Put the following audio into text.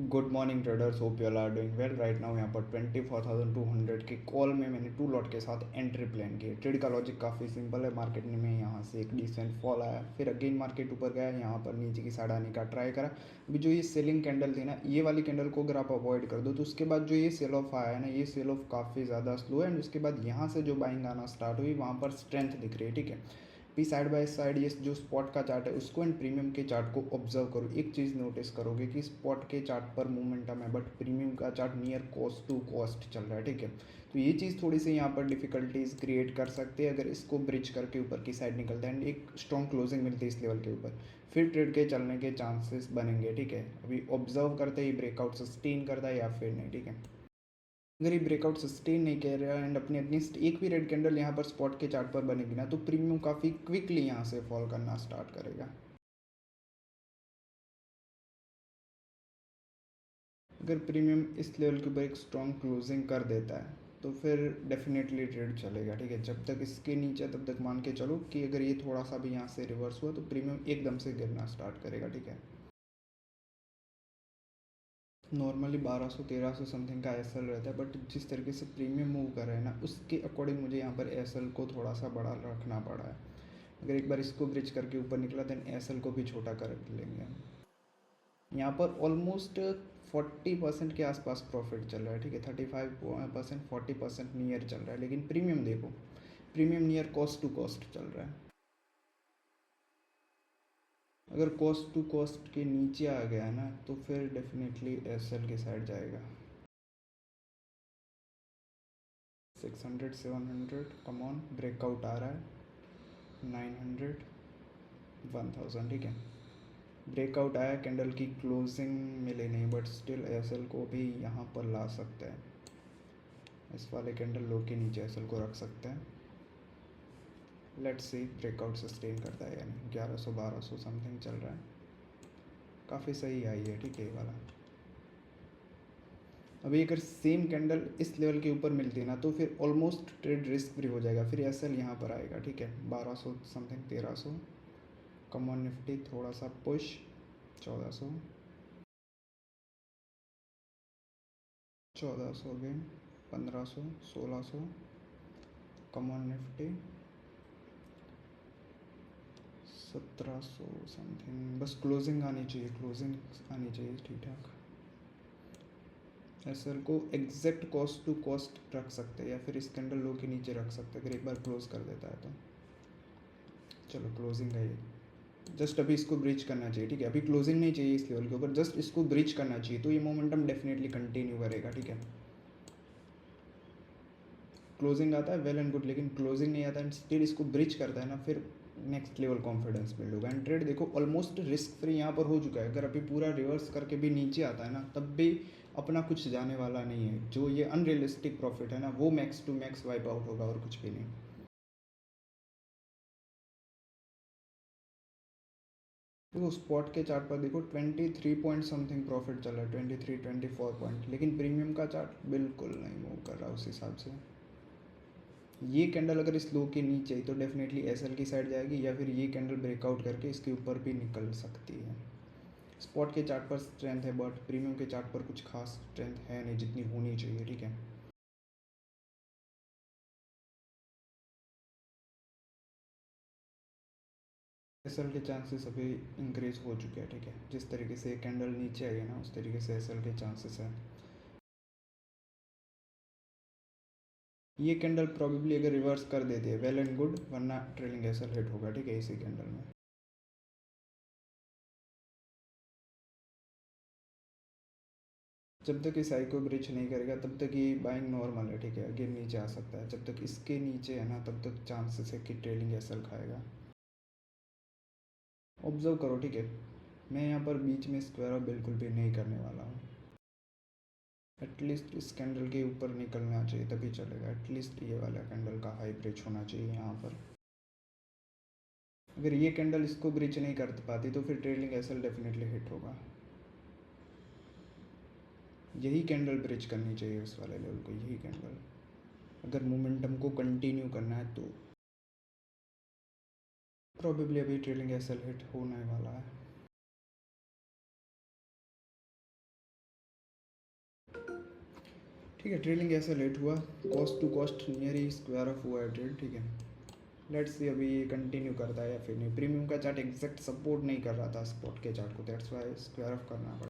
Good morning traders, hope you are doing well. Right now यहाँ पर 24,200 के call में मैंने 2 लॉट के साथ एंट्री प्लान की। ट्रेड का लॉजिक काफ़ी सिंपल है। मार्केट में यहाँ से एक डिसेंट फॉल आया, फिर अगेन मार्केट ऊपर गया, यहाँ पर नीचे की साइड आने का ट्राई करा। अभी जो ये सेलिंग कैंडल थी ना, ये वाली कैंडल को अगर आप अवॉइड कर दो तो उसके बाद जो ये सेल ऑफ आया है ना, ये सेल ऑफ काफ़ी ज़्यादा स्लो है। एंड उसके बाद यहाँ से जो बाइंग आना स्टार्ट हुई, वहाँ पर स्ट्रेंथ दिख रही है। ठीक है, भी साइड बाय साइड ये जो स्पॉट का चार्ट है उसको एंड प्रीमियम के चार्ट को ऑब्जर्व करो। एक चीज़ नोटिस करोगे कि स्पॉट के चार्ट पर मोमेंटम है, बट प्रीमियम का chart near cost to cost चल रहा है। ठीक है, तो ये चीज़ थोड़ी सी यहाँ पर डिफिकल्टीज क्रिएट कर सकते हैं। अगर इसको ब्रिज करके ऊपर की साइड निकलता है एंड एक स्ट्रॉन्ग क्लोजिंग मिलती है इस लेवल के ऊपर, फिर ट्रेड के चलने के चांसेस बनेंगे। ठीक है, अभी ऑब्जर्व करते ही ब्रेकआउट सस्टेन करता है या फिर नहीं। ठीक है, अगर ये ब्रेकआउट सस्टेन नहीं कर रहा एंड अपनी एटलीस्ट एक भी रेड कैंडल यहाँ पर स्पॉट के चार्ट पर बनेगी ना, तो प्रीमियम काफ़ी क्विकली यहाँ से फॉल करना स्टार्ट करेगा। अगर प्रीमियम इस लेवल के ऊपर एक स्ट्रॉन्ग क्लोजिंग कर देता है तो फिर डेफिनेटली ट्रेड चलेगा। ठीक है, जब तक इसके नीचे तब तक मान के चलो कि अगर ये थोड़ा सा भी यहाँ से रिवर्स हुआ तो प्रीमियम एकदम से गिरना स्टार्ट करेगा। ठीक है, नॉर्मली 1200-1300 समथिंग का एस एल रहता है, बट जिस तरीके से प्रीमियम मूव कर रहा है ना, उसके अकॉर्डिंग मुझे यहाँ पर एस एल को थोड़ा सा बड़ा रखना पड़ा है। अगर एक बार इसको ब्रिज करके ऊपर निकला देन एस एल को भी छोटा कर लेंगे हम। यहाँ पर ऑलमोस्ट 40% के आसपास प्रॉफिट चल रहा है। ठीक है, 35%, 40% नियर चल रहा है, लेकिन प्रीमियम देखो, premium near cost to cost चल रहा है। अगर कॉस्ट टू कॉस्ट के नीचे आ गया ना तो फिर डेफिनेटली एस एल के साइड जाएगा। 600, 700 कम ऑन, ब्रेकआउट आ रहा है। 900, 1000। ठीक है, ब्रेकआउट आया, कैंडल की क्लोजिंग मिले नहीं, बट स्टिल एस एल को भी यहाँ पर ला सकते हैं। इस वाले कैंडल लो के नीचे एस एल को रख सकते हैं। लेट्स सी ब्रेकआउट सस्टेन करता है या नहीं। 1100-1200 समथिंग चल रहा है, काफ़ी सही आई है। ठीक है, ये वाला अभी अगर सेम कैंडल इस लेवल के ऊपर मिलती है ना तो फिर ऑलमोस्ट ट्रेड रिस्क फ्री हो जाएगा। फिर एस एल यहाँ पर आएगा। ठीक है, 1200 समथिंग, 1300 कम ऑन। निफ्टी थोड़ा सा push, 1400, 1400 again, 1500, 1600 come on. Nifty 1700 something, बस क्लोजिंग आनी चाहिए, क्लोजिंग आनी चाहिए ठीक ठाक। एस एल को एग्जैक्ट कॉस्ट टू कॉस्ट रख सकते हैं या फिर इस कैंडल लो के नीचे रख सकते हैं अगर एक बार क्लोज कर देता है तो। चलो क्लोजिंग है ये, जस्ट अभी इसको ब्रिज करना चाहिए। ठीक है, अभी क्लोजिंग नहीं चाहिए इस लेवल के ऊपर, जस्ट इसको ब्रिज करना चाहिए तो ये मोमेंटम डेफिनेटली कंटिन्यू करेगा। ठीक है, क्लोजिंग आता है वेल एंड गुड, लेकिन क्लोजिंग नहीं आता एंड स्टिल इसको ब्रिज करता है ना, फिर नेक्स्ट लेवल कॉन्फिडेंस बिल्ड होगा। एंड ट्रेड देखो ऑलमोस्ट रिस्क फ्री यहाँ पर हो चुका है। अगर अभी पूरा रिवर्स करके भी नीचे आता है ना, तब भी अपना कुछ जाने वाला नहीं है। जो ये अनरियलिस्टिक प्रॉफिट है ना, वो max to max wipe out होगा और कुछ भी नहीं। देखो स्पॉट के चार्ट पर देखो 23 पॉइंट समथिंग प्रॉफिट चल रहा है, 23-24 पॉइंट, लेकिन प्रीमियम का चार्ट बिल्कुल नहीं मूव कर रहा उस हिसाब से। ये कैंडल अगर इस लो के नीचे आई तो डेफिनेटली एस एल की साइड जाएगी, या फिर ये कैंडल ब्रेकआउट करके इसके ऊपर भी निकल सकती है। स्पॉट के चार्ट पर स्ट्रेंथ है, बट प्रीमियम के चार्ट पर कुछ खास स्ट्रेंथ है नहीं जितनी होनी चाहिए। ठीक है, एस एल के चांसेस अभी इंक्रीज हो चुके हैं। ठीक है, जिस तरीके से कैंडल नीचे आई है ना, उस तरीके से एस एल के चांसेस है। ये कैंडल प्रॉबेबली अगर रिवर्स कर देती है वेल एंड गुड, वरना ट्रेलिंग एस एल हिट होगा। ठीक है, इसी कैंडल में। जब तक इस हाई को ब्रिज नहीं करेगा तब तक ये बाइंग नॉर्मल है। ठीक है, अगेन नीचे आ सकता है। जब तक इसके नीचे है ना, तब तक चांसेस है कि ट्रेलिंग एसएल खाएगा। ऑब्जर्व करो। ठीक है, मैं यहाँ पर बीच में स्क्वायर ऑफ बिल्कुल भी नहीं करने वाला हूँ। एटलीस्ट इस कैंडल के ऊपर निकलना चाहिए तभी चलेगा। एटलीस्ट ये वाला कैंडल का हाई ब्रिज होना चाहिए यहाँ पर। अगर ये कैंडल इसको ब्रिज नहीं कर पाती तो फिर ट्रेलिंग एसएल डेफिनेटली हिट होगा। यही कैंडल ब्रिज करनी चाहिए उस वाले लेवल को, यही कैंडल अगर मोमेंटम को कंटिन्यू करना है तो। प्रॉबेबली अभी ट्रेलिंग एसएल हिट होने वाला है। ठीक है, ट्रेडिंग ऐसे लेट हुआ, कॉस्ट टू कॉस्ट नियर ही स्क्वायर ऑफ हुआ है ट्रेड। ठीक है, लेट्स सी अभी ये कंटिन्यू करता है या फिर नहीं। प्रीमियम का चार्ट एग्जैक्ट सपोर्ट नहीं कर रहा था स्पॉट के चार्ट को, दैट्स वाई स्क्वायर ऑफ करना पड़ा।